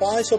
500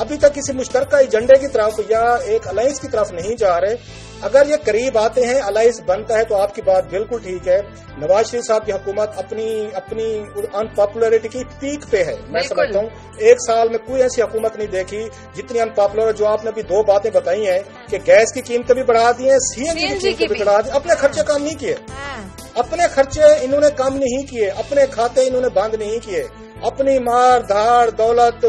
ابھی تک کسی مشترکہ ایجنڈے کی طرف یا ایک الائنس کی طرف نہیں جا رہے. اگر یہ قریب آتے ہیں, الائنس بنتا ہے, تو آپ کی بات بالکل ٹھیک ہے. نواز شریف صاحب کی حکومت اپنی انپاپولرٹی کی پیک پہ ہے. میں سمجھتا ہوں 1 سال میں کوئی ایسی حکومت نہیں دیکھی جتنی انپاپولر. جو آپ نے ابھی 2 باتیں بتائی ہیں کہ گیس کی قیمتیں بھی بڑھا دی ہیں, سی این جی کی قیمتیں بھی بڑھا دی. اپنے خرچے کام نہیں کیے, اپنے خرچے انہوں نے کم نہیں کیے, اپنے کھاتے انہوں نے بند نہیں کیے. اپنی مار دھاڑ دولت,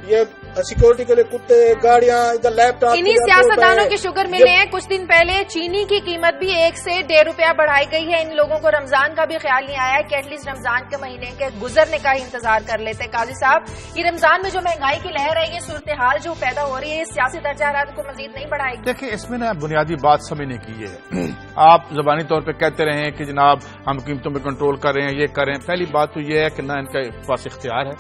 یہ سیکورٹی کے لیے کتے, گاڑیاں, ادھر لیپ ٹاپ, انہی سیاستدانوں کے شگر ملے ہیں. کچھ دن پہلے چینی کی قیمت بھی 1 سے 1.5 روپیہ بڑھائی گئی ہے. ان لوگوں کو رمضان کا بھی خیال نہیں آیا کہ ایٹ لیسٹ رمضان کے مہینے کے گزرنے کا ہی انتظار کر لیتے. قاضی صاحب, یہ رمضان میں جو مہنگائی کی لہر ہے, یہ صورتحال جو پیدا ہو رہی ہے, اس سیاسی درجہ حرارت کو مزید نہیں بڑھائے گی؟ دیکھیں, اس میں نا بنیادی بات سمجھنے کی ہے. آپ زبانی طور پہ کہتے رہے کہ جناب ہم قیمتوں میں کنٹرول کر رہے ہیں, یہ کر رہے ہیں. پہلی بات تو یہ ہے کہ نہ ان کے پاس اختیار ہے,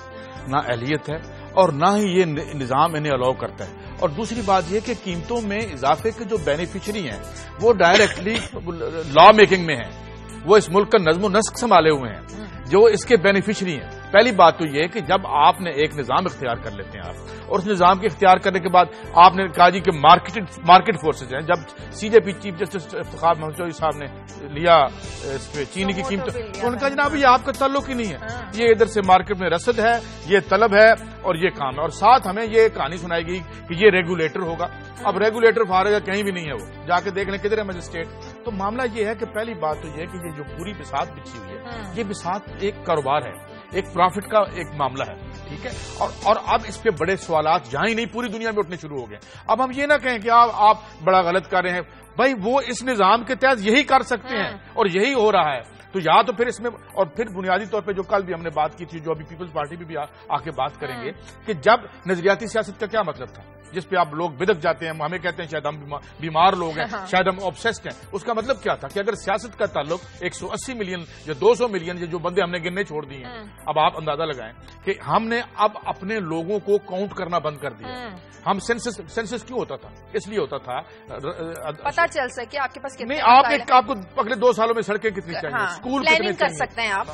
نہ اہلیت ہے, اور نہ ہی یہ نظام انہیں الاؤ کرتا ہے. اور دوسری بات یہ کہ قیمتوں میں اضافے کے جو بینیفیشری ہیں وہ ڈائریکٹلی لا میکنگ میں ہیں, وہ اس ملک کا نظم و نسق سنبھالے ہوئے ہیں, جو اس کے بینیفیشری ہیں. پہلی بات تو یہ کہ جب آپ نے ایک نظام اختیار کر لیتے ہیں آپ, اور اس نظام کے اختیار کرنے کے بعد آپ نے کہا جی کہ مارکیٹ فورسز ہیں. جب سی جے P chief justice Iftikhar Muhammad Chaudhry صاحب نے لیا اس پہ چینی کی قیمت, تو ان کا جناب یہ آپ کا تعلق ہی نہیں ہے, یہ ادھر سے مارکیٹ میں رسد ہے, یہ طلب ہے اور یہ کام ہے. اور ساتھ ہمیں یہ کہانی سنائی گئی کہ یہ ریگولیٹر ہوگا. اب ریگولیٹر فارغ ہے, کہیں بھی نہیں ہے, وہ جا کے دیکھ لیں کدھر ہے مجسٹریٹ. تو معاملہ یہ ہے کہ پہلی بات تو یہ ہے کہ یہ جو پوری بساط بچھی ہوئی ہے, یہ بساط ایک کاروبار ہے, ایک پروفٹ کا ایک معاملہ ہے. ٹھیک ہے, اور اب اس پہ بڑے سوالات جہاں ہی نہیں پوری دنیا میں اٹھنے شروع ہو گئے. اب ہم یہ نہ کہیں کہ آپ بڑا غلط کر رہے ہیں. بھائی وہ اس نظام کے تحت یہی کر سکتے ہیں اور یہی ہو رہا ہے. تو یا تو پھر اس میں, اور پھر بنیادی طور پہ جو کل بھی ہم نے بات کی تھی, جو ابھی پیپلز پارٹی بھی آ کے بات کریں گے, کہ جب نظریاتی سیاست کا کیا مطلب تھا, جس پہ آپ لوگ بدک جاتے ہیں, ہمیں کہتے ہیں شاید ہم بیمار لوگ ہیں, شاید ہم آبسیسڈ ہیں. اس کا مطلب کیا تھا کہ اگر سیاست کا تعلق 180 ملین یا 200 ملین یا جو بندے ہم نے گننے چھوڑ دیے ہیں, اب آپ اندازہ لگائیں کہ ہم نے اب اپنے لوگوں کو کاؤنٹ کرنا بند کر دیا. ہم سینسس کیوں ہوتا تھا؟ اس لیے ہوتا تھا پتا چل سکے آپ کے پاس کتنے, آپ کو اگلے 2 سالوں میں سڑکیں کتنی چاہیے, اسکول کتنے کر سکتے ہیں آپ,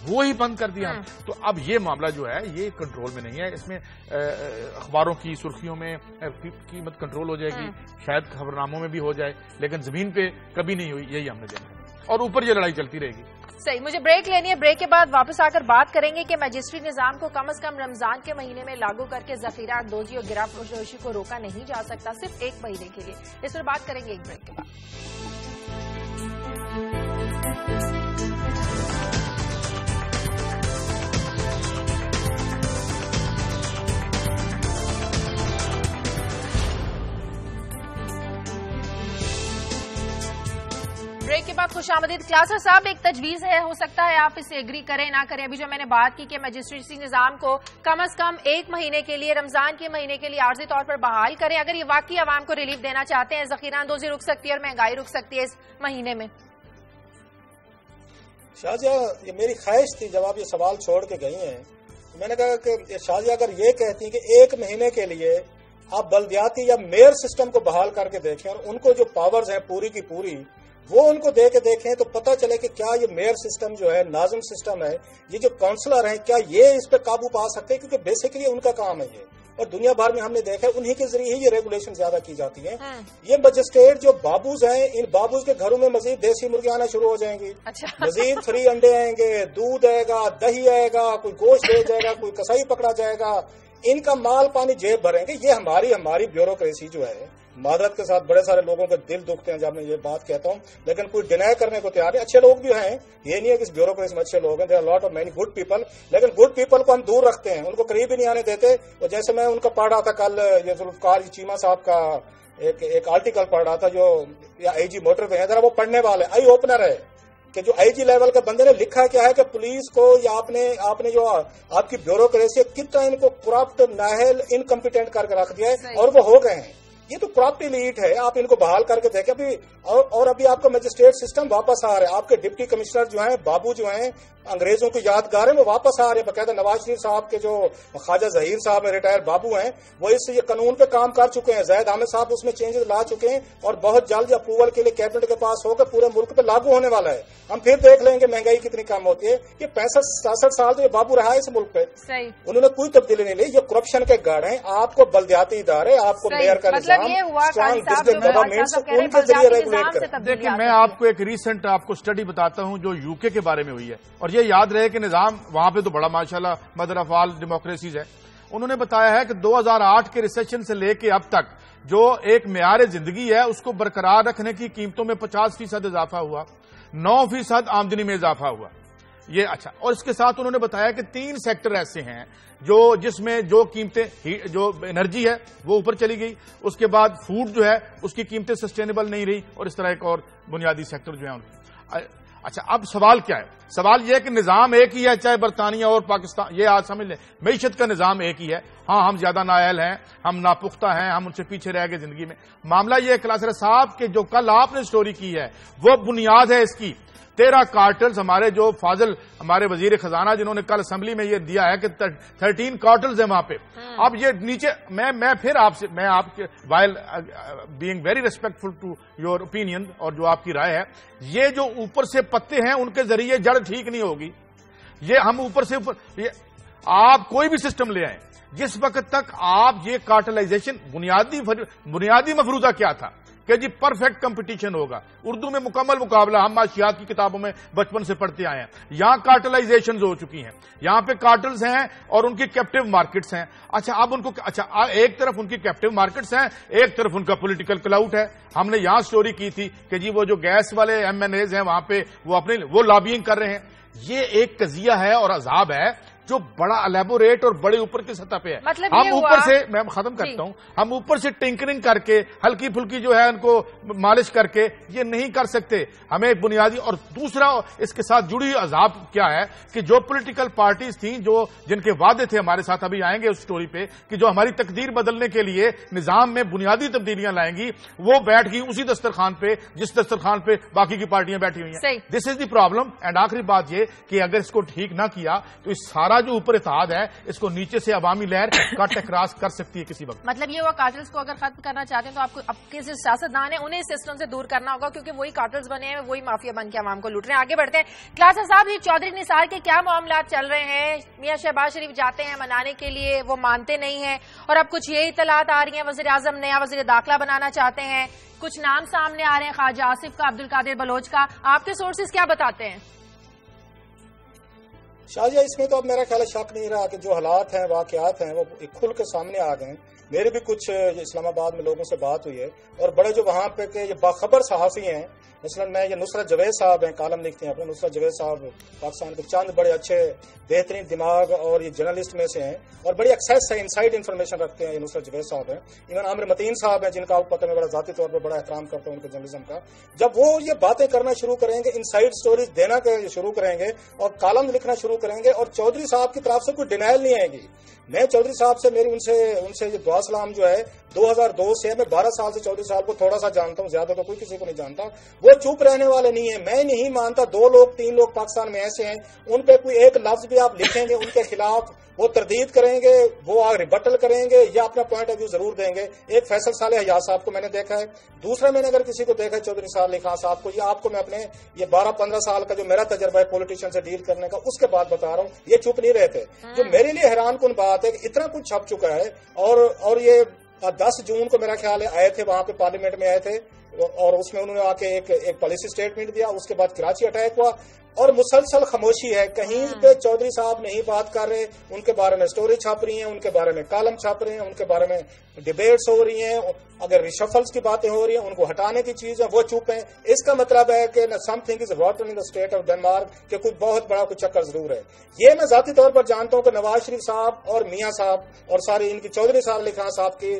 وہی بند کر دیا. تو اب یہ معاملہ جو ہے یہ کنٹرول میں نہیں ہے. اس میں اخباروں کی سرخیوں میں قیمت کنٹرول ہو جائے گی, شاید خبرناموں میں بھی ہو جائے, لیکن زمین پہ کبھی نہیں ہوئی. یہی ہم نے دیکھا, اور اوپر یہ لڑائی چلتی رہے گی. صحیح. مجھے بریک لینی ہے, بریک کے بعد واپس آ کر بات کریں گے کہ مجسٹری نظام کو کم از کم رمضان کے مہینے میں لاگو کر کے ذخیرہ دوزی اور گرا فروشی کو روکا نہیں جا سکتا صرف 1 مہینے کے لیے. اس پر بات کریں گے ایک بریک کے بعد. بریک کے بعد خوش آمدید. کلاسر صاحب, ایک تجویز ہے, ہو سکتا ہے آپ اسے ایگری کریں نہ کریں. ابھی جو میں نے بات کی کہ مجسٹریسی نظام کو کم از کم 1 مہینے کے لیے, رمضان کے مہینے کے لیے عارضی طور پر بحال کریں, اگر یہ واقعی عوام کو ریلیف دینا چاہتے ہیں, ذخیرہ اندوزی رک سکتی ہے اور مہنگائی رک سکتی ہے اس مہینے میں. شازیہ, یہ میری خواہش تھی جب آپ یہ سوال چھوڑ کے گئی ہیں, میں نے کہا کہ شازیہ اگر یہ کہتی ہیں کہ 1 مہینے کے لیے آپ بلدیاتی یا میئر سسٹم کو بحال کر کے دیکھیں, اور ان کو جو پاورز ہیں پوری کی پوری وہ ان کو دے کے دیکھیں, تو پتہ چلے کہ کیا یہ میئر سسٹم جو ہے, ناظم سسٹم ہے, یہ جو کونسلر ہیں, کیا یہ اس پہ قابو پا سکتے ہیں, کیونکہ بیسیکلی ان کا کام ہے یہ. اور دنیا بھر میں ہم نے دیکھا ہے انہی کے ذریعے ہی یہ ریگولیشن زیادہ کی جاتی ہیں. یہ مجسٹریٹ جو بابوز ہیں, ان بابوز کے گھروں میں مزید دیسی مرغی آنا شروع ہو جائیں گی, مزید فری انڈے آئیں گے, دودھ آئے گا, دہی آئے گا, کوئی گوشت لے جائے گا, کوئی کسائی پکڑا جائے گا, ان کا مال پانی جیب بھریں گے. یہ ہماری بیوروکریسی جو ہے, معذرت کے ساتھ بڑے سارے لوگوں کے دل دکھتے ہیں جب میں یہ بات کہتا ہوں, لیکن کوئی ڈینائی کرنے کو تیار نہیں. اچھے لوگ بھی ہیں, یہ نہیں ہے کہ اس بیوروکریسی میں اچھے لوگ ہیں, there are lot of many good people, لیکن گڈ پیپل کو ہم دور رکھتے ہیں, ان کو قریب ہی نہیں آنے دیتے. اور جیسے میں ان کا پڑھ رہا تھا کل, یہ ذوالفقار چیمہ صاحب کا ایک آرٹیکل پڑھ رہا تھا جو آئی جی موٹر وے ہے, ذرا وہ پڑھنے والے آئی اوپنر ہے کہ جو آئی جی لیول کے بندے نے لکھا کیا ہے کہ پولیس کو یا آپ نے جو آپ کی بیوروکریسی کتنا ان کو کرپٹ, نااہل, انکمپیٹنٹ کر کے رکھ دیا ہے, اور وہ ہو گئے ہیں. یہ تو کرپٹ ایلیٹ ہے. آپ ان کو بحال کر کے دیکھیں ابھی. اور ابھی آپ کا مجسٹریٹ سسٹم واپس آ رہا ہے. آپ کے ڈپٹی کمشنر جو ہیں بابو جو ہیں انگریزوں کو یادگار ہیں وہ واپس آ رہے ہیں. باقاعدہ نواز شریف صاحب کے جو خواجہ ظہیر صاحب ریٹائر بابو ہیں وہ اس یہ قانون پہ کام کر چکے ہیں. زاہد حامد صاحب اس میں چینجز لا چکے ہیں اور بہت جلد اپروول کے لیے کیبنٹ کے پاس ہو کر پورے ملک پہ لاگو ہونے والا ہے. ہم پھر دیکھ لیں گے مہنگائی کتنی کم ہوتی ہے. یہ 65-67 سال تو یہ بابو رہا ہے اس ملک پہ. انہوں نے کوئی تبدیلی نہیں لی. یہ کرپشن کے گاڑ ہیں. آپ کو بلدیاتی ادارے, آپ کو میئر کا نظام ان کے ذریعے ریگولیٹ کریں. دیکھیں میں آپ کو ایک ریسنٹ آپ کو اسٹڈی بتاتا ہوں جو یو کے بارے میں ہوئی ہے, اور یہ یاد رہے کہ نظام وہاں پہ تو بڑا ماشاءاللہ مدر آف آل ڈیموکریسیز ہے. انہوں نے بتایا ہے کہ 2008 کے ریسیشن سے لے کے اب تک جو ایک معیار زندگی ہے اس کو برقرار رکھنے کی قیمتوں میں 50% اضافہ ہوا, 9% آمدنی میں اضافہ ہوا. یہ اچھا, اور اس کے ساتھ انہوں نے بتایا کہ 3 سیکٹر ایسے ہیں جس میں جو قیمتیں جو انرجی ہے وہ اوپر چلی گئی, اس کے بعد فوڈ جو ہے اس کی قیمتیں سسٹینیبل نہیں رہی, اور اس طرح ایک اور بنیادی سیکٹر جو ہے. اچھا اب سوال کیا ہے؟ سوال یہ ہے کہ نظام ایک ہی ہے چاہے برطانیہ اور پاکستان, یہ آج سمجھ لیں معیشت کا نظام ایک ہی ہے. ہاں ہم زیادہ نااہل ہیں, ہم ناپختہ ہیں, ہم ان سے پیچھے رہ گئے زندگی میں. معاملہ یہ ہے کلاسر صاحب کہ جو کل آپ نے سٹوری کی ہے وہ بنیاد ہے اس کی. 13 کارٹلز ہمارے جو فاضل ہمارے وزیر خزانہ جنہوں نے کل اسمبلی میں یہ دیا ہے کہ 13 کارٹلز ہیں وہاں پہ. اب یہ نیچے میں پھر آپ سے میں آپ کے while being very respectful to your opinion اور جو آپ کی رائے ہے, یہ جو اوپر سے پتے ہیں ان کے ذریعے جڑ ٹھیک نہیں ہوگی. یہ ہم اوپر سے آپ کوئی بھی سسٹم لے آئیں, جس وقت تک آپ یہ کارٹلائزیشن بنیادی مفروضہ کیا تھا کہ جی پرفیکٹ کمپٹیشن ہوگا, اردو میں مکمل مقابلہ, ہم معاشیات کی کتابوں میں بچپن سے پڑھتے آئے ہیں. یہاں کارٹلائزیشن ہو چکی ہیں, یہاں پہ کارٹلز ہیں اور ان کی کیپٹیو مارکیٹس ہیں. اچھا اب ان کو ایک طرف ان کی کیپٹیو مارکیٹس ہیں, ایک طرف ان کا پولیٹیکل کلاؤٹ ہے. ہم نے یہاں سٹوری کی تھی کہ جی وہ جو گیس والے MNAs ہیں وہاں پہ وہ لابینگ کر رہے ہیں. یہ ایک قضیہ ہے اور عذاب ہے جو بڑا الیبوریٹ اور بڑے اوپر کی سطح پہ ہے. مطلب ہم اوپر سے میں ختم کرتا ہوں, ہم اوپر سے ٹنکرنگ کر کے ہلکی پھلکی جو ہے ان کو مالش کر کے یہ نہیں کر سکتے. ہمیں بنیادی, اور دوسرا اس کے ساتھ جڑی عذاب کیا ہے کہ جو پولیٹیکل پارٹیز تھیں جن کے وعدے تھے ہمارے ساتھ, ابھی آئیں گے اس سٹوری پہ, کہ جو ہماری تقدیر بدلنے کے لیے نظام میں بنیادی تبدیلیاں لائیں گی, وہ بیٹھ گئی اسی دسترخوان پہ جس دسترخوان پہ باقی کی پارٹیاں بیٹھی ہوئی ہیں. دس از دی پرابلم. اینڈ آخری بات یہ کہ اگر اس کو ٹھیک نہ کیا تو اس سارا جو اوپر اتحاد ہے اس کو نیچے سے عوامی لہر کٹ اکراس کر سکتی ہے کسی وقت. مطلب یہ ہوا کارٹلز کو اگر ختم کرنا چاہتے ہیں تو آپ کو اب کے جو سیاستدان ہیں انہیں سسٹم سے دور کرنا ہوگا, کیونکہ وہی کارٹلز بنے ہیں, وہی مافیا بن کے عوام کو لوٹ رہے ہیں. آگے بڑھتے ہیں. کلاسر صاحب یہ چودھری نثار کے کیا معاملات چل رہے ہیں؟ میاں شہباز شریف جاتے ہیں منانے کے لیے, وہ مانتے نہیں ہیں, اور اب کچھ یہ اطلاعات آ رہی ہیں وزیر اعظم نیا وزیر داخلہ بنانا چاہتے ہیں. کچھ نام سامنے آ رہے ہیں, خواجہ آصف کا, عبدالقادر بلوچ کا. آپ کے سورسز کیا بتاتے ہیں؟ شاہجہ اس میں تو اب میرا خیال شک نہیں رہا کہ جو حالات ہیں واقعات ہیں وہ کھل کے سامنے آ گئے ہیں. میرے بھی کچھ اسلام آباد میں لوگوں سے بات ہوئی ہے, اور بڑے جو وہاں پہ کہ یہ باخبر صحافی ہیں, مثلا میں یہ نصرت جوید صاحب ہیں, کالم لکھتے ہیں اپنے. نصرت جوید صاحب پاکستان کے چند بڑے اچھے بہترین دماغ اور یہ جرنلسٹ میں سے ہیں, اور بڑی ایکسیس ہے, انسائڈ انفارمیشن رکھتے ہیں. یہ نصرت جوید صاحب ہیں. ایون عامر متین صاحب ہیں جن کا پتہ میں بڑا ذاتی طور پر بڑا احترام کرتا ہوں ان کے جرنلزم کا. جب وہ یہ باتیں کرنا شروع کریں گے, انسائڈ سٹوریز دینا شروع کریں گے اور کالم لکھنا شروع کریں گے, اور چودھری صاحب کی طرف سے کوئی ڈینائل نہیں آئے گی. میں چودھری صاحب سے میری ان سے یہ دعا سلام جو ہے 2002 سے, میں 12 سال سے چودھری صاحب کو تھوڑا سا جانتا ہوں, زیادہ تو کوئی کسی کو نہیں جانتا. وہ چپ رہنے والے نہیں ہیں. میں نہیں مانتا 2 لوگ 3 لوگ پاکستان میں ایسے ہیں, ان پہ کوئی ایک لفظ بھی آپ لکھیں گے ان کے خلاف وہ تردید کریں گے, وہ ریبٹل کریں گے یا اپنا پوائنٹ آف ویو ضرور دیں گے. ایک فیصل صالح حیات صاحب کو میں نے دیکھا ہے. دوسرا میں نے اگر کسی کو دیکھا ہے چودھری صاحب خان صاحب کو, یہ آپ کو میں اپنے یہ 12-15 سال کا جو میرا تجربہ ہے پولیٹیشین سے ڈیل کرنے کا اس کے بعد بتا رہا ہوں. یہ چپ نہیں رہتے. جو میرے لیے حیران کن بات ہے کہ اتنا کچھ چھپ چکا ہے, اور یہ 10 جون کو میرا خیال ہے آئے تھے وہاں پہ پارلیمنٹ میں آئے تھے, اور اس میں انہوں نے آ کے ایک پالیسی اسٹیٹمنٹ دیا. اس کے بعد کراچی اٹیک ہوا اور مسلسل خاموشی ہے. کہیں پہ چودھری صاحب نہیں بات کر رہے. ان کے بارے میں سٹوری چھاپ رہی ہیں, ان کے بارے میں کالم چھاپ رہے ہیں, ان کے بارے میں ڈیبیٹس ہو رہی ہیں. اگر ریشفلز کی باتیں ہو رہی ہیں, ان کو ہٹانے کی چیز ہے, وہ چپ ہیں. اس کا مطلب ہے کہ something is rotten in the state of Denmark, کہ کوئی بہت بڑا کوئی چکر ضرور ہے. یہ میں ذاتی طور پر جانتا ہوں کہ نواز شریف صاحب اور میاں صاحب اور سارے ان کی چودھری صاحب خان صاحب کی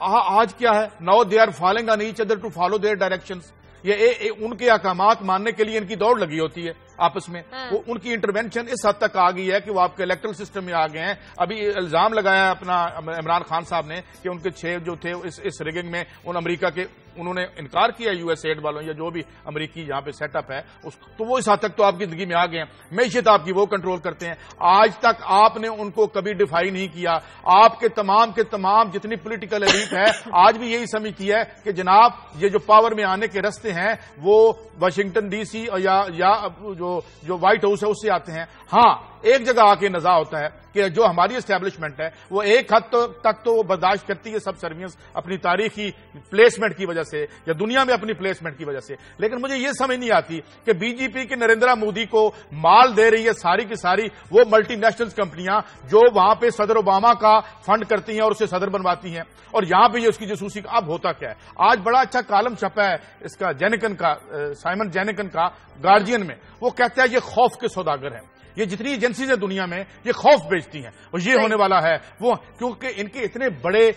آج کیا ہے؟ Now they are following on each other to follow their directions. یہ ان کے احکامات ماننے کے لیے ان کی دوڑ لگی ہوتی ہے آپس میں. ان کی انٹروینشن اس حد تک آ گئی ہے کہ وہ آپ کے الیکٹرل سسٹم میں آ گئے ہیں. ابھی الزام لگایا ہے اپنا عمران خان صاحب نے کہ ان کے 6 جو تھے اس ریگنگ میں ان امریکہ کے انہوں نے انکار کیا یو ایس ایڈ والوں یا جو بھی امریکی یہاں پہ سیٹ اپ ہے تو وہ اس حد تک تو آپ کی زندگی میں آ گئے ہیں. معیشت آپ کی وہ کنٹرول کرتے ہیں. آج تک آپ نے ان کو کبھی ڈیفائی نہیں کیا. آپ کے تمام جتنی پولیٹیکل ایلیٹ ہے آج بھی یہی سمجھتی ہے کہ جناب یہ جو پاور میں آنے کے رستے ہیں وہ واشنگٹن ڈی سی یا جو وائٹ ہاؤس ہے اس سے آتے ہیں. ہاں ایک جگہ آ کے نزاع ہوتا ہے کہ جو ہماری اسٹیبلشمنٹ ہے وہ ایک حد تک تو وہ برداشت کرتی ہے سب سروینس اپنی تاریخی پلیسمنٹ کی وجہ سے یا دنیا میں اپنی پلیسمنٹ کی وجہ سے. لیکن مجھے یہ سمجھ نہیں آتی کہ بی جے پی کے نریندرا مودی کو مال دے رہی ہے ساری کی ساری وہ ملٹی نیشنل کمپنیاں جو وہاں پہ صدر اوباما کا فنڈ کرتی ہیں اور اسے صدر بنواتی ہیں, اور یہاں پہ یہ اس کی جاسوسی. اب ہوتا کیا ہے؟ آج بڑا اچھا کالم چھپا ہے اس کا سائمن جینکن کا گارجین میں. وہ کہتا ہے یہ خوف کے سوداگر ہیں. یہ جتنی ایجنسیز ہیں دنیا میں یہ خوف بیچتی ہیں اور یہ ہونے والا ہے وہ کیونکہ ان کے اتنے بڑے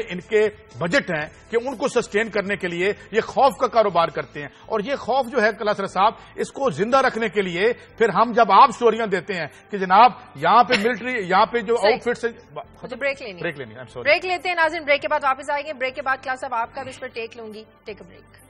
ان کے بجٹ ہیں کہ ان کو سسٹین کرنے کے لیے یہ خوف کا کاروبار کرتے ہیں. اور یہ خوف جو ہے کلاسرا صاحب اس کو زندہ رکھنے کے لیے پھر ہم جب آپ سٹوریاں دیتے ہیں کہ جناب یہاں پہ ملٹری یہاں پہ جو آؤٹ فٹس بریک لیتے ہیں ناظرین. بریک کے بعد واپس آئیں گے. بریک کے بعد کلاس صاحب آپ کا بھی اس پر ٹیک لوں گی. ٹیک اے بریک.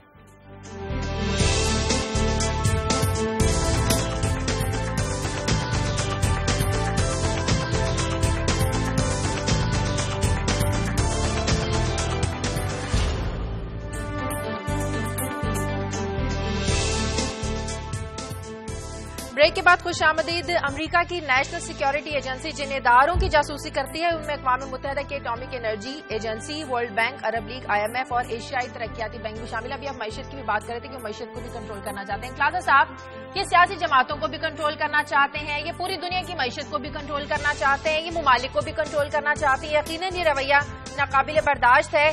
بریک کے بعد خوش آمدید. امریکہ کی نیشنل سیکیورٹی ایجنسی جن اداروں کی جاسوسی کرتی ہے ان میں اقوام متحدہ کی atomic energy agency, world bank, عرب لیگ, IMF اور ایشیائی ترقیاتی بینک بھی شامل. ابھی ہم معیشت کی بھی بات کر رہے تھے کہ معیشت کو بھی کنٹرول کرنا چاہتے ہیں. کلاسا صاحب یہ سیاسی جماعتوں کو بھی کنٹرول کرنا چاہتے ہیں, یہ پوری دنیا کی معیشت کو بھی کنٹرول کرنا چاہتے ہیں, یہ ممالک کو بھی کنٹرول کرنا چاہتے ہیں. یقیناً یہ رویہ ناقابل برداشت ہے.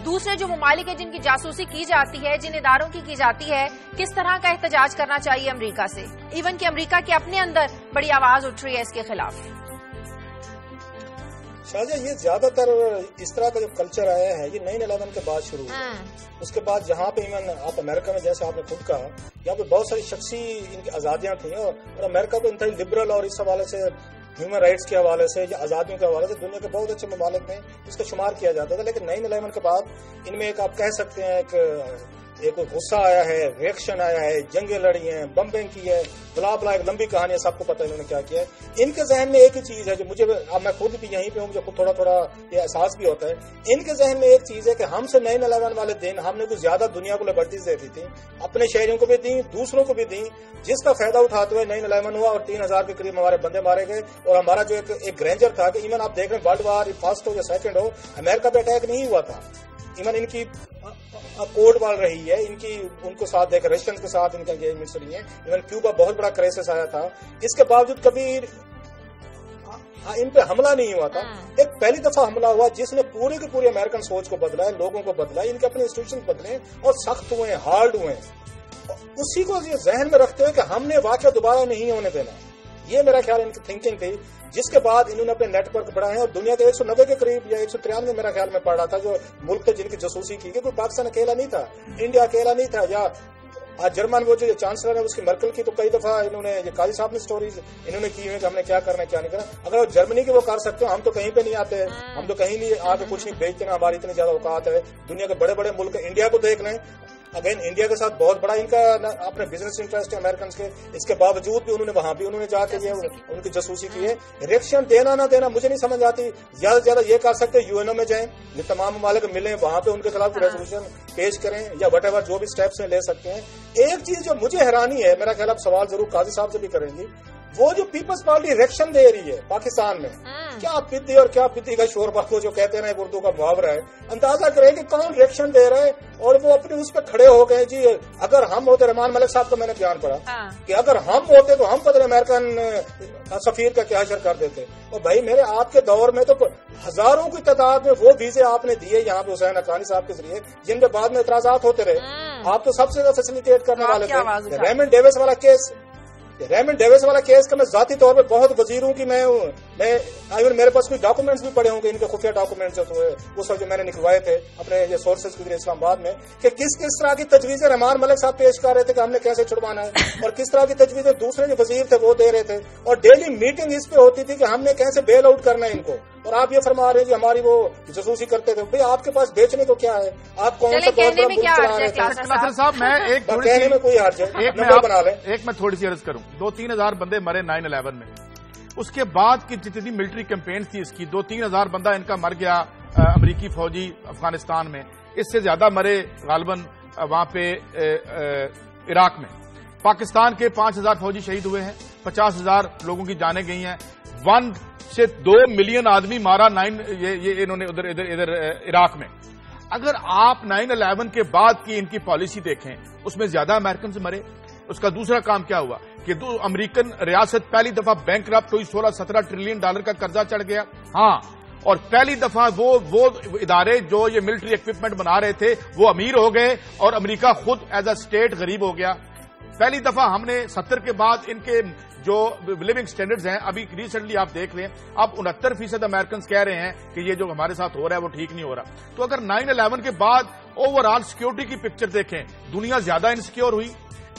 دوسرے جو ممالک ہیں جن کی جاسوسی کی جاتی ہے, جن اداروں کی جاتی ہے, کس طرح کا احتجاج کرنا چاہیے امریکہ سے, ایون کہ امریکہ کے اپنے اندر بڑی آواز اٹھ رہی ہے اس کے خلاف. شاہجہ یہ زیادہ تر اس طرح کا جو کلچر آیا ہے یہ 9/11 کے بعد شروع ہوا. اس کے بعد جہاں پہ ایون آپ امریکہ میں جیسے آپ نے خود کہا یہاں پہ بہت ساری شخصی ان کی آزادیاں تھیں اور امریکہ کو انتہائی لبرل اور اس حوالے سے ہیومن رائٹس کے حوالے سے یا آزادیوں کے حوالے سے دنیا کے بہت اچھے ممالک میں اس کا شمار کیا جاتا تھا. لیکن 9/11 کے بعد ان میں ایک آپ کہہ سکتے ہیں ایک غصہ آیا ہے, ریئیکشن آیا ہے, جنگیں لڑی ہیں, بمبنگ کی ہے, بلا ایک لمبی کہانی ہے, سب کو پتہ انہوں نے کیا کیا ہے. ان کے ذہن میں ایک ہی چیز ہے جو مجھے اب میں خود بھی یہیں پہ ہوں, مجھے خود تھوڑا یہ احساس بھی ہوتا ہے. ان کے ذہن میں ایک چیز ہے کہ ہم سے 9/11 والے دن ہم نے کچھ زیادہ دنیا کو لبرٹیز دے دی تھی, اپنے شہریوں کو بھی دیں, دوسروں کو بھی دیں, جس کا فائدہ اٹھاتے ہوئے 9/11 ہوا اور 3000 کے قریب ہمارے بندے مارے گئے. اور ہمارا جو ایک گرینجر تھا کہ ایون آپ دیکھ رہے ہیں ورلڈ وار فرسٹ ہو یا سیکنڈ ہو امریکہ پہ اٹیک نہیں ہوا تھا. ایون ان کی کوڈ وال رہی ہے, ان کو ساتھ دیکھ رشین کے ساتھ ان کا انگیجمنٹس رہی ہیں. ایون کیوبا بہت بڑا کرائسس آیا تھا, اس کے باوجود کبھی ان پہ حملہ نہیں ہوا تھا. ایک پہلی دفعہ حملہ ہوا جس نے پوری کی پوری امریکن سوچ کو بدلا ہے, لوگوں کو بدلا ہے, ان کے اپنے انسٹیٹیوشن بدلے اور سخت ہوئے ہیں, ہارڈ ہوئے ہیں. اسی کو یہ ذہن میں رکھتے ہوئے کہ ہم نے واقعہ دوبارہ نہیں ہونے دینا, یہ میرا خیال ان کی تھنکنگ تھی. جس کے بعد انہوں نے اپنے نیٹ ورک بڑھائے اور دنیا کے 190 کے قریب یا 193 میرا خیال میں پڑ رہا تھا جو ملک تھے جن کی جاسوسی کی. کوئی پاکستان اکیلا نہیں تھا, انڈیا اکیلا نہیں تھا, یا آج جرمن وہ جو چانسلر ہے اس کی مرکل کی تو کئی دفعہ انہوں نے یہ قاضی صاحب نے سٹوریز انہوں نے کی ہوئی کہ ہم نے کیا کرنا ہے کیا نہیں کرنا. اگر جرمنی کی وہ کر سکتے ہو, ہم تو کہیں پہ نہیں آتے, ہم تو کہیں نہیں آ کے کچھ نہیں بیچتے نا, ہماری اتنی زیادہ اوقات ہے. دنیا کے بڑے بڑے ملک انڈیا کو دیکھ لیں, اگین انڈیا کے ساتھ بہت بڑا ان کا اپنے بزنس انٹرسٹ ہے امریکنس کے, اس کے باوجود بھی انہوں نے وہاں بھی انہوں نے جا کے ان کی جاسوسی کی ہے. ریئیکشن دینا نہ دینا مجھے نہیں سمجھ آتی. زیادہ سے زیادہ یہ کر سکتے UN میں جائیں, یہ تمام ممالک ملیں, وہاں پہ ان کے خلاف ریزولوشن پیش کریں یا وٹ ایور جو بھی اسٹیپس لے سکتے ہیں. ایک چیز جو مجھے حیرانی ہے, میرا خیال اب سوال ضرور قاضی صاحب سے بھی کریں گی, وہ جو پیپلز پارٹی ریئیکشن دے رہی ہے پاکستان میں, کیا پدی اور کیا پدی کا شوربہ کو جو کہتے ہیں اردو کا محاورہ ہے, اندازہ کریں کہ کون ریئیکشن دے رہا ہے. اور وہ اپنے اس پہ کھڑے ہو گئے. جی اگر ہم ہوتے, رحمان ملک صاحب کا میں نے بیان پڑھا کہ اگر ہم ہوتے تو ہم پتہ امریکن سفیر کا کیا حشر کر دیتے. اور بھائی میرے آپ کے دور میں تو ہزاروں کی تعداد میں وہ ویزے آپ نے دیے یہاں پہ حسین حقانی صاحب کے ذریعے, جن پہ بعد میں اعتراضات ہوتے رہے. آپ تو سب سے زیادہ فیسیلیٹیٹ کرنے والے تھے. ریمنڈ ڈیوس والا کیس ریمنڈ ڈیوس والا کیس کا میں ذاتی طور پہ بہت وزیر ہوں کہ میں میرے پاس کوئی ڈاکومنٹس بھی پڑے ہوں گے ان کے خفیہ ڈاکومنٹس جو میں نے نکلوائے تھے اپنے یہ سورسز کے ذریعے اسلام آباد میں کہ کس طرح کی تجویزیں رحمان ملک صاحب پیش کر رہے تھے کہ ہم نے کیسے چھڑوانا ہے اور کس طرح کی تجویزیں دوسرے جو وزیر تھے وہ دے رہے تھے اور ڈیلی میٹنگ اس پہ ہوتی تھی کہ ہم نے کیسے بیل آؤٹ کرنا ہے ان کو اور آپ یہ فرما رہے ہیں کہ ہماری وہ جاسوسی کرتے تھے بھائی آپ کے پاس بیچنے کو کیا ہے آپ کون سا بہت بڑا ملک چلا رہے تھے صاحب میں کہنے میں کوئی حرج ہے بنا لیں ایک میں تھوڑی سی عرض کروں 2-3 ہزار بندے مرے 9/11 میں اس کے بعد کی جتنی ملٹری کیمپینز تھی اس کی 2-3 ہزار بندہ ان کا مر گیا امریکی فوجی افغانستان میں اس سے زیادہ مرے غالباً وہاں پہ عراق میں پاکستان کے 5,000 فوجی شہید ہوئے ہیں 50,000 لوگوں کی جانیں گئی ہیں 1 سے 2 ملین آدمی مارا یہ انہوں نے ادھر عراق میں اگر آپ 9/11 کے بعد کی ان کی پالیسی دیکھیں اس میں زیادہ امریکن سے مرے اس کا دوسرا کام کیا ہوا کہ امریکن ریاست پہلی دفعہ بینک کرپٹ ہوئی 16-17 ٹریلین ڈالر کا قرضہ چڑھ گیا ہاں اور پہلی دفعہ وہ ادارے جو یہ ملٹری اکوپمنٹ بنا رہے تھے وہ امیر ہو گئے اور امریکہ خود ایز اے اسٹیٹ غریب ہو گیا پہلی دفعہ ہم نے 70 کے بعد ان کے جو لیونگ سٹینڈرڈز ہیں ابھی ریسنٹلی آپ دیکھ لیں اب 69% امریکنز کہہ رہے ہیں کہ یہ جو ہمارے ساتھ ہو رہا ہے وہ ٹھیک نہیں ہو رہا تو اگر 9/11 کے بعد اوور آل سیکورٹی کی پکچر دیکھیں دنیا زیادہ انسیکیور ہوئی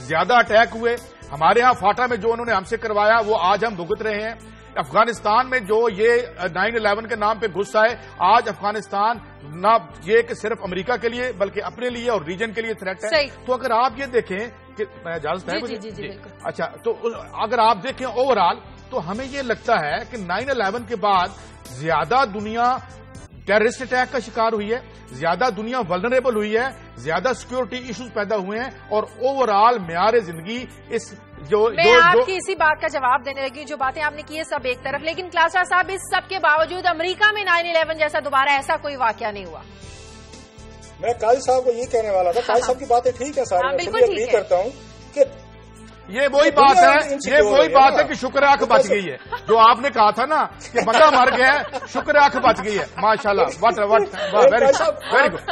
زیادہ اٹیک ہوئے ہمارے ہاں فاٹا میں جو انہوں نے ہم سے کروایا وہ آج ہم بھگت رہے ہیں افغانستان میں جو یہ 9/11 کے نام پہ غصہ ہے آج افغانستان نہ یہ کہ صرف امریکہ کے لیے بلکہ اپنے لیے اور ریجن کے لیے تھریٹ ہے تو اگر آپ یہ دیکھیں کہ میں اجازت ہے جی اچھا تو اگر آپ دیکھیں اوور آل تو ہمیں یہ لگتا ہے کہ 9/11 کے بعد زیادہ دنیا ٹیررسٹ اٹیک کا شکار ہوئی ہے زیادہ دنیا ولنریبل ہوئی ہے زیادہ سیکورٹی ایشوز پیدا ہوئے ہیں اور اوور آل معیار زندگی اس میں آپ کی اسی بات کا جواب دینے لگی جو باتیں آپ نے کی ہے سب ایک طرف لیکن کلاسا صاحب اس سب کے باوجود امریکہ میں 9/11 جیسا دوبارہ ایسا کوئی واقعہ نہیں ہوا میں قاضی صاحب کو یہ کہنے والا تھا قاضی صاحب کی باتیں ٹھیک ہے ساری میں اگری کرتا ہوں کہ یہ وہی بات ہے کہ شکر آنکھ بچ گئی ہے جو آپ نے کہا تھا نا کہ بندہ مر گیا ہے شکر آنکھ بچ گئی ہے ماشاءاللہ ویری گڈ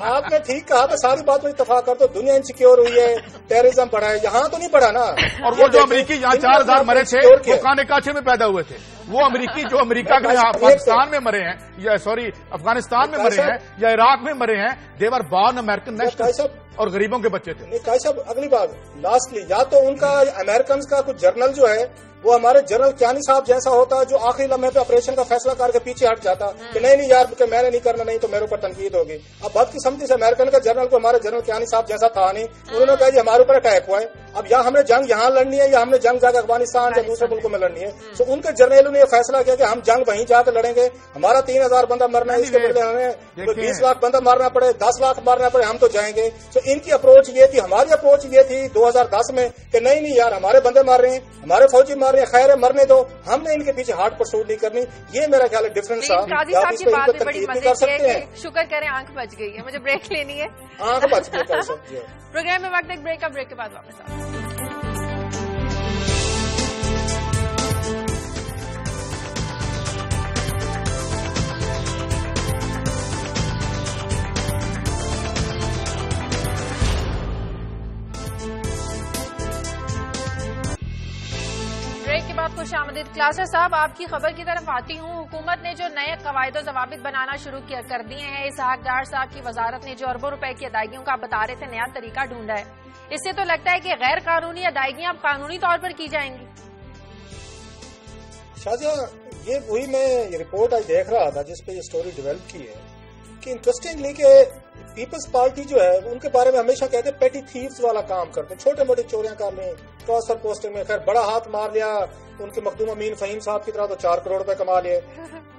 آپ نے ٹھیک کہا تو ساری بات میں اتفاق کرتا ہوں دنیا انسیکیور ہوئی ہے ٹیررزم بڑھا ہے یہاں تو نہیں بڑھا نا اور وہ جو امریکی یہاں 4,000 مرے تھے وہ کانے کاچے میں پیدا ہوئے تھے وہ امریکی جو امریکہ کے پاکستان میں مرے ہیں یا سوری افغانستان میں مرے ہیں یا عراق میں مرے ہیں دیور بارن امریکن نیشنل اور غریبوں کے بچے تھے قاضی صاحب اگلی بات لاسٹلی یا تو ان کا امریکنز کا کچھ جرنل جو ہے وہ ہمارے جنرل کیانی صاحب جیسا ہوتا ہے جو آخری لمحے پہ آپریشن کا فیصلہ کر کے پیچھے ہٹ جاتا کہ نہیں یار کہ میں نے نہیں کرنا نہیں تو میرے اوپر تنقید ہوگی اب بدقسمتی سے امریکن کا جنرل کو ہمارے جنرل کیانی صاحب جیسا تھا نہیں انہوں نے کہا جی ہمارے اوپر اٹیک ہوا ہے اب یا ہم نے جنگ یہاں لڑنی ہے یا ہم نے جنگ جا کے افغانستان یا دوسرے ملکوں میں لڑنی ہے تو ان کے جرنیلوں نے یہ فیصلہ کیا کہ ہم جنگ وہیں جا کے لڑیں گے ہمارا 3,000 بندہ مرنا ہے اس کے بدلے ہمیں 20 لاکھ بندہ مارنا پڑے 10 لاکھ مارنا پڑے ہم تو جائیں گے تو ان کی اپروچ یہ تھی ہماری اپروچ یہ تھی 2010 میں کہ نہیں یار ہمارے بندے مار رہے ہیں ہمارے فوجی مار رہے ہیں خیر ہے مرنے دو ہم نے ان کے پیچھے ہارڈ پرسوٹ نہیں کرنی یہ میرا خیال ہے ڈفرنس کر سکتے ہیں شکر کریں آنکھ بچ گئی ہے مجھے بریک لینی ہے آنکھ بچ گئی پروگرام میں وقت ایک بریک کا بریک کے بعد واپس آؤ کے بعد خوش آمدید کلاسر صاحب آپ کی خبر کی طرف آتی ہوں حکومت نے جو نئے قواعد و ضوابط بنانا شروع کر دیے ہیں اسحاق ڈار صاحب کی وزارت نے جو اربوں روپے کی ادائیگیوں کا بتا رہے تھے نیا طریقہ ڈھونڈا ہے اس سے تو لگتا ہے کہ غیر قانونی ادائیگیاں اب قانونی طور پر کی جائیں گی شاہجہاں یہ وہی میں یہ رپورٹ آج دیکھ رہا تھا جس پہ یہ سٹوری ڈیولپ کی ہے کہ انٹرسٹنگلی کہ پیپلز پارٹی جو ہے ان کے بارے میں ہمیشہ کہتے ہیں پیٹی تھیوز والا کام کرتے چھوٹے موٹے چوریاں کر لیں ٹرانسفر پوسٹنگ میں خیر بڑا ہاتھ مار لیا ان کے مخدوم امین فہیم صاحب کی طرح تو 4 کروڑ روپے کما لیے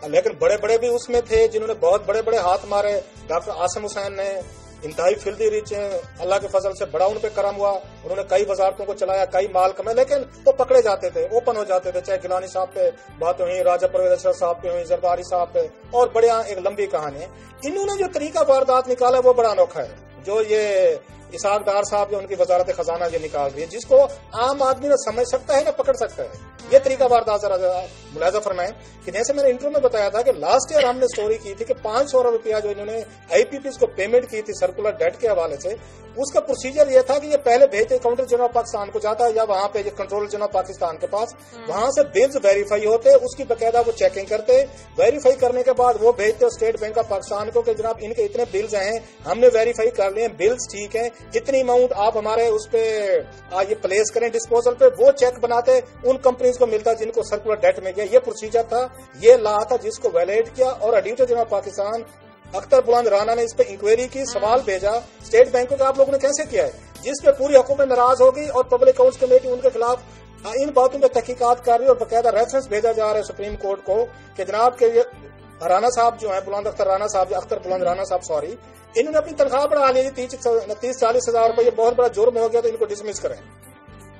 لیکن بڑے بڑے بھی اس میں تھے جنہوں نے بہت بڑے بڑے ہاتھ مارے ڈاکٹر عاصم حسین نے انتہائی فلدی ریچ ہیں اللہ کے فضل سے بڑا ان پہ کرم ہوا انہوں نے کئی وزارتوں کو چلایا کئی مال کمائے لیکن وہ پکڑے جاتے تھے اوپن ہو جاتے تھے چاہے گیلانی صاحب پہ بات ہوئی راجہ پرویز اشرف صاحب پہ ہوئی زرداری صاحب پہ اور بڑے ایک لمبی کہانی ہے انہوں نے جو طریقہ واردات نکالا وہ بڑا انوکھا ہے جو یہ اسحاق ڈار صاحب جو ان کی وزارت خزانہ یہ نکال رہی ہے، جس کو عام آدمی نہ سمجھ سکتا ہے نہ پکڑ سکتا ہے. یہ طریقہ واردات ذرا ملاحظہ فرمائیں کہ جیسے میں نے انٹرو میں بتایا تھا کہ لاسٹ ایئر ہم نے اسٹوری کی تھی کہ 500 ارب روپیہ جو انہوں نے آئی پی پیز کو پیمنٹ کی تھی سرکولر ڈیٹ کے حوالے سے، اس کا پروسیجر یہ تھا کہ یہ پہلے بھیجتے کاؤنٹر جنرل پاکستان کو جاتا یا وہاں پہ کنٹرول جنرل پاکستان کے پاس، وہاں سے بلز ویریفائی ہوتے، اس کی باقاعدہ وہ چیکنگ کرتے، ویریفائی کرنے کے بعد وہ بھیجتے اسٹیٹ بینک آف پاکستان کو کہ جناب ان کے اتنے بلز ہیں، ہم نے ویریفائی کر لیے، بلز ٹھیک ہیں، اتنی اماؤنٹ آپ ہمارے اس پہ یہ پلیس کریں ڈسپوزل پہ. وہ چیک بناتے ان کمپنیز کو ملتا جن کو سرکولر ڈیٹ میں گیا. یہ پروسیجر تھا، یہ لا تھا جس کو ویلیٹ کیا، اور آڈیٹر جنرل پاکستان اختر بلند رانا نے اس پہ انکوائری کی، سوال بھیجا اسٹیٹ بینکوں کا آپ لوگوں نے کیسے کیا ہے، جس پہ پوری حکومت ناراض ہوگی اور پبلک اکاؤنٹس کمیٹی ان کے خلاف ان باتوں پہ تحقیقات کر رہی ہے، اور باقاعدہ ریفرنس بھیجا جا رہا ہے سپریم کورٹ کو کہ جناب کے رانا صاحب جو ہیں بلند اختر رانا صاحب جو اختر بلند رانا صاحب سوری، انہوں نے اپنی تنخواہ بڑھا لی 30-40 ہزار روپے، یہ بہت بڑا جرم ہو گیا تو ان کو ڈسمس کریں.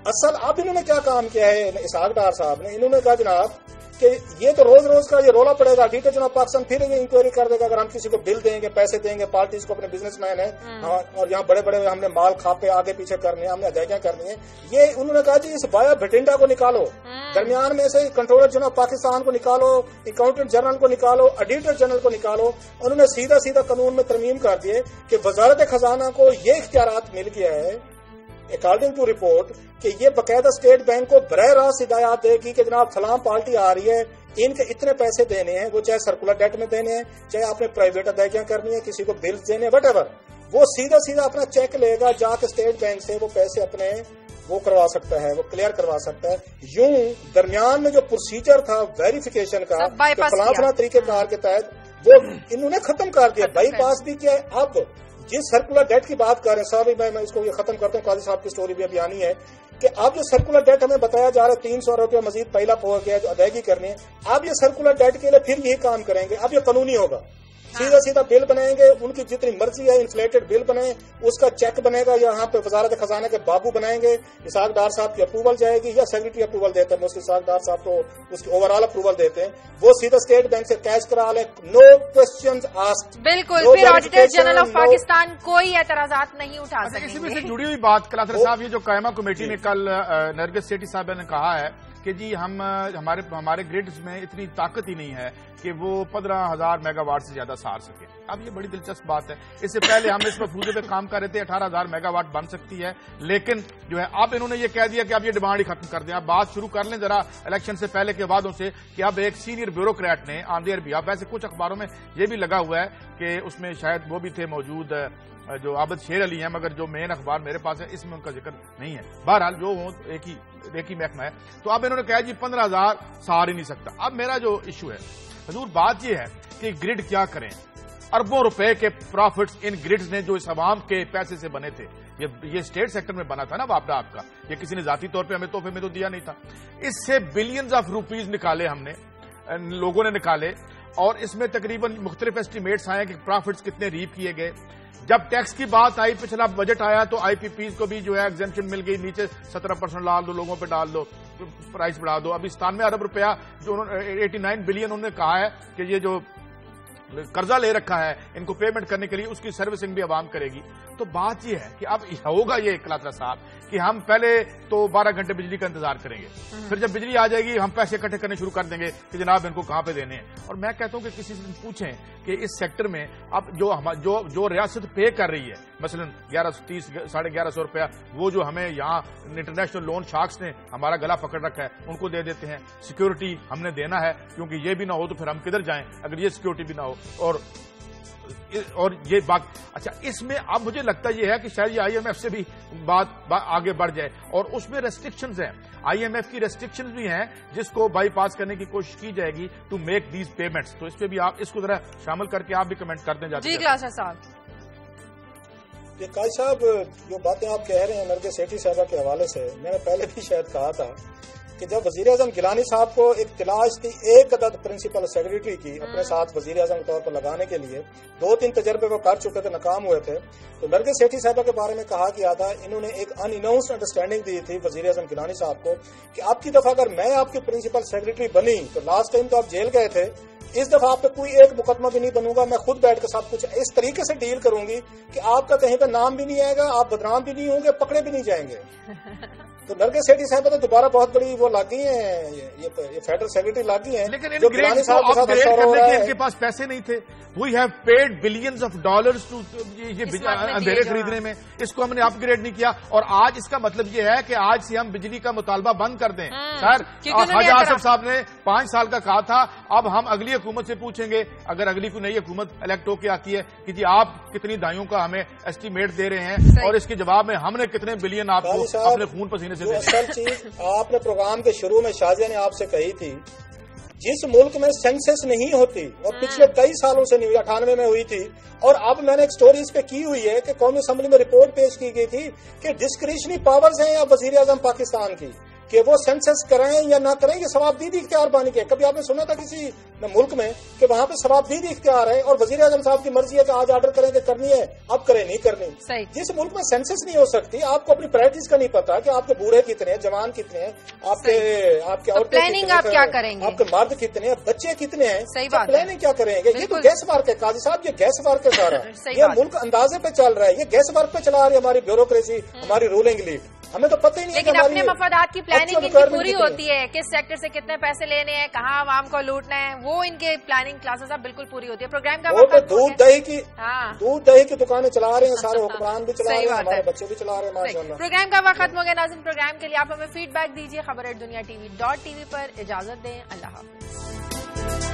اصل اب انہوں نے کیا کام کیا ہے اسحاق ڈار صاحب نے، انہوں نے کہا جناب کہ یہ تو روز روز کا یہ رولا پڑے گا، ڈیٹر جناب پاکستان پھر یہ انکوائری کر دے گا اگر ہم کسی کو بل دیں گے، پیسے دیں گے، پارٹیز کو اپنے بزنس مین ہیں اور یہاں بڑے بڑے ہم نے مال کھاپے آگے پیچھے کرنے ہیں، ہم نے ادائیگیاں کرنی ہیں. یہ انہوں نے کہا جی اس بایا بھٹنڈا کو نکالو، درمیان میں سے کنٹرولر جناب پاکستان کو نکالو، اکاؤنٹنٹ جنرل کو نکالو، آڈیٹر جنرل کو نکالو. انہوں نے سیدھا قانون میں ترمیم کر دیے کہ وزارت خزانہ کو یہ اختیارات مل گیا ہے اکارڈنگ ٹو رپورٹ کہ یہ باقاعدہ اسٹیٹ بینک کو براہ راست ہدایات دے گی کہ جناب فلاں پارٹی آ رہی ہے، ان کے اتنے پیسے دینے ہیں، وہ چاہے سرکولر ڈیٹ میں دینے ہیں، چاہے آپ نے پرائیویٹ ادائیگیاں کرنی ہے، کسی کو بلز دینے وٹ ایور، وہ سیدھا اپنا چیک لے گا جا کے اسٹیٹ بینک سے وہ پیسے اپنے وہ کروا سکتا ہے، وہ کلیئر کروا سکتا ہے. یوں درمیان میں جو پروسیجر تھا ویریفیکیشن کا فلاں طریقے کار کے تحت وہ انہوں نے ختم کر دیا، بائی پاس بھی کیا ہے. اب جس سرکولر ڈیٹ کی بات کر رہے ہیں صاحب، میں اس کو یہ ختم کرتا ہوں، قاضی صاحب کی سٹوری بھی ابھی آنی ہے کہ اب جو سرکولر ڈیٹ ہمیں بتایا جا رہا ہے 300 روپیہ مزید پہلا ہو گیا جو ادائیگی کرنی ہے، اب یہ سرکولر ڈیٹ کے لیے پھر یہی کام کریں گے. اب یہ قانونی ہوگا، سیدھا بل بنائیں گے، ان کی جتنی مرضی ہے انفلیٹڈ بل بنائیں، اس کا چیک بنے گا، یہاں پہ وزارت خزانہ کے بابو بنائیں گے، اسحاق ڈار صاحب کی اپروول جائے گی یا سیکریٹری اپروول دیتے ہیں، موسٹلی اسحاق ڈار صاحب کو اس کی اوور آل اپروول دیتے ہیں، وہ سیدھا اسٹیٹ بینک سے کیش کرا لیں، نو کوسچنز آسکڈ. بالکل، پھر آڈیٹر جنرل آف پاکستان کوئی اعتراضات نہیں اٹھا سکیں گے. اسی میں سے جڑی ہوئی بات کلاتر صاحب، یہ جو قائمہ کمیٹی نے کل نرگس سیٹھی صاحب نے کہا ہے کہ جی ہمارے گریڈز میں اتنی طاقت ہی نہیں ہے کہ وہ 15,000 میگا واٹ سے زیادہ سار سکے. اب یہ بڑی دلچسپ بات ہے، اس سے پہلے ہم اس مفروضے پہ کام کر رہے تھے 18,000 میگا واٹ بن سکتی ہے، لیکن جو ہے اب انہوں نے یہ کہہ دیا کہ اب یہ ڈیمانڈ ہی ختم کر دیں. اب بات شروع کر لیں ذرا الیکشن سے پہلے کے وعدوں سے کہ اب ایک سینئر بیوروکریٹ نے آن دیئر بھی، اب ویسے کچھ اخباروں میں یہ بھی لگا ہوا ہے کہ اس میں شاید وہ بھی تھے موجود جو عابد شیر علی ہیں، مگر جو مین اخبار میرے پاس ہے اس میں ان کا ذکر نہیں ہے. بہرحال جو ہوں ایک ہی محکمہ ہے. تو اب انہوں نے کہا جی 15,000 سار ہی نہیں سکتا. اب میرا جو ایشو ہے حضور بات یہ ہے کہ گرڈ کیا کریں، اربوں روپے کے پروفٹس ان گرڈز نے جو اس عوام کے پیسے سے بنے تھے، یہ اسٹیٹ سیکٹر میں بنا تھا نا واپڈا آپ کا، یہ کسی نے ذاتی طور پہ ہمیں تحفے میں تو دیا نہیں تھا. اس سے بلینز آف روپیز نکالے ہم نے، لوگوں نے نکالے، اور اس میں تقریباً مختلف ایسٹیمیٹس آئے کہ پروفٹس کتنے ریپ کیے گئے. جب ٹیکس کی بات آئی، پچھلا بجٹ آیا تو آئی پی پیز کو بھی جو ہے ایگزمپشن مل گئی، نیچے 17% ڈال دو، لوگوں پہ ڈال دو، پرائز بڑھا دو. ابھی 97 ارب روپیہ جو 89 بلین انہوں نے کہا ہے کہ یہ جو قرضہ لے رکھا ہے ان کو پیمنٹ کرنے کے لیے، اس کی سروسنگ بھی عوام کرے گی. تو بات یہ ہے کہ اب ہوگا یہ کلاترا صاحب کہ ہم پہلے تو 12 گھنٹے بجلی کا انتظار کریں گے، پھر جب بجلی آ جائے گی ہم پیسے اکٹھے کرنے شروع کر دیں گے کہ جناب ان کو کہاں پہ دینے ہیں. اور میں کہتا ہوں کہ کسی سے پوچھیں کہ اس سیکٹر میں اب جو ریاست پے کر رہی ہے مثلا 1130-1150 روپیہ، وہ جو ہمیں یہاں انٹرنیشنل لون شارکس نے ہمارا گلا پکڑ رکھا ہے ان کو دے دیتے ہیں. سیکیورٹی ہم نے دینا ہے کیونکہ یہ بھی نہ ہو تو پھر ہم کدھر جائیں اگر یہ سیکیورٹی بھی نہ ہو. اور یہ بات اچھا، اس میں اب مجھے لگتا یہ ہے کہ شاید یہ آئی ایم ایف سے بھی بات آگے بڑھ جائے، اور اس میں ریسٹرکشنز ہیں، آئی ایم ایف کی ریسٹرکشنز بھی ہیں جس کو بائی پاس کرنے کی کوشش کی جائے گی ٹو میک دیز پیمنٹس. تو اس پہ بھی آپ اس کو ذرا شامل کر کے آپ بھی کمنٹ کر دیں. جی کلاسر صاحب، یہ قاضی صاحب جو باتیں آپ کہہ رہے ہیں نرگس سیٹھی صاحبہ کے حوالے سے، میں نے پہلے بھی شاید کہا تھا کہ جب وزیر اعظم گیلانی صاحب کو ایک تلاش تھی ایک عدد پرنسپل سیکریٹری کی اپنے ساتھ وزیر اعظم کے طور پر لگانے کے لیے، 2-3 تجربے وہ کر چکے تھے، ناکام ہوئے تھے، تو نرگس سیٹھی صاحبہ کے بارے میں کہا گیا تھا، انہوں نے ایک ان اناؤنسڈ انڈرسٹینڈنگ دی تھی وزیر اعظم گیلانی صاحب کو کہ آپ کی دفعہ اگر میں آپ کی پرنسپل سیکریٹری بنی تو لاسٹ ٹائم تو آپ جیل گئے تھے، اس دفعہ آپ پہ کوئی ایک مقدمہ بھی نہیں بنوں گا، میں خود بیٹھ کے سب کچھ اس طریقے سے ڈیل کروں گی کہ آپ کا کہیں پہ نام بھی نہیں آئے گا، آپ بدنام بھی نہیں ہوں گے، پکڑے بھی نہیں جائیں گے۔ تو نرگس سیٹھی صاحبہ تو دوبارہ بہت بڑی وہ لاگی ہیں، یہ فیڈرل سیکرٹری لاگی ہیں، لیکن جو ان گیلانی گریڈ صاحب کو کے ساتھ اپ گریڈ اشارہ ہو کرنے رہا کے ہے۔ ان کے پاس پیسے نہیں تھے، we have paid billions of dollars to یہ اندھیرے خریدنے میں، اس کو ہم نے اپ گریڈ نہیں کیا، اور آج اس کا مطلب یہ ہے کہ آج سے ہم بجلی کا مطالبہ بند کر دیں۔ سر خواجہ آصف صاحب نے 5 سال کا کہا تھا، اب ہم اگلی حکومت سے پوچھیں گے، اگر اگلی کوئی نئی حکومت الیکٹ ہو کے آتی ہے کہ جی آپ کتنی دہائیوں کا ہمیں ایسٹیمیٹ دے رہے ہیں، اور اس کے جواب میں ہم نے کتنے بلین آپ کو اپنے خون پسینے سے دینے۔ اصل چیز آپ نے پروگرام کے شروع میں شازیہ نے آپ سے کہی تھی، جس ملک میں سینسس نہیں ہوتی، اور پچھلے کئی سالوں سے نہیں ہوئی، 98 میں ہوئی تھی، اور اب میں نے ایک سٹوری اس پہ کی ہوئی ہے کہ قومی اسمبلی میں رپورٹ پیش کی گئی تھی کہ ڈسکریشنری پاورز ہیں یا وزیر اعظم پاکستان کی کہ وہ سینسس کریں یا نہ کریں، یہ ثوابدیدی اختیار بانی کے۔ کبھی آپ نے سنا تھا کسی ملک میں کہ وہاں پہ ثوابدیدی اختیار ہے اور وزیر اعظم صاحب کی مرضی ہے کہ آج آرڈر کریں کہ کرنی ہے، اب کریں نہیں کرنی۔ جس ملک میں سینسس نہیں ہو سکتی، آپ کو اپنی پرائرٹیز کا نہیں پتا کہ آپ کے بوڑھے کتنے ہیں، جوان کتنے ہیں، آپ کے عورتیں پلاننگ آپ کیا کریں گے، آپ کے مرد کتنے ہیں، بچے کتنے ہیں، صحیح بات، پلاننگ کیا کریں گے؟ یہ تو گیس ورک ہے قاضی صاحب، یہ گیس ورک ہے سارا، یہ ملک اندازے پہ چل رہا ہے، یہ گیس ورک پہ چلا رہی ہے ہماری بیوروکریسی، ہماری رولنگ لیڈ، ہمیں تو پتہ ہی نہیں ہے۔ لیکن اپنے مفادات کی پلاننگ ان کی پوری ہوتی ہے، کس سیکٹر سے کتنے پیسے لینے ہیں، کہاں عوام کو لوٹنا ہے، وہ ان کے پلاننگ کلاسز اب بالکل پوری ہوتی ہے۔ پروگرام کا وہ تو دودھ دہی کی دکانیں چلا رہے ہیں، سارے حکمران بھی چلا رہے ہیں، ہمارے بچے بھی چلا رہے ہیں ماشاءاللہ۔ پروگرام کا وقت ختم ہو گیا ناظرین، پروگرام کے لیے آپ ہمیں فیڈ بیک دیجیے، خبر@دنیا TV.tv پر۔ اجازت دیں، اللہ حافظ۔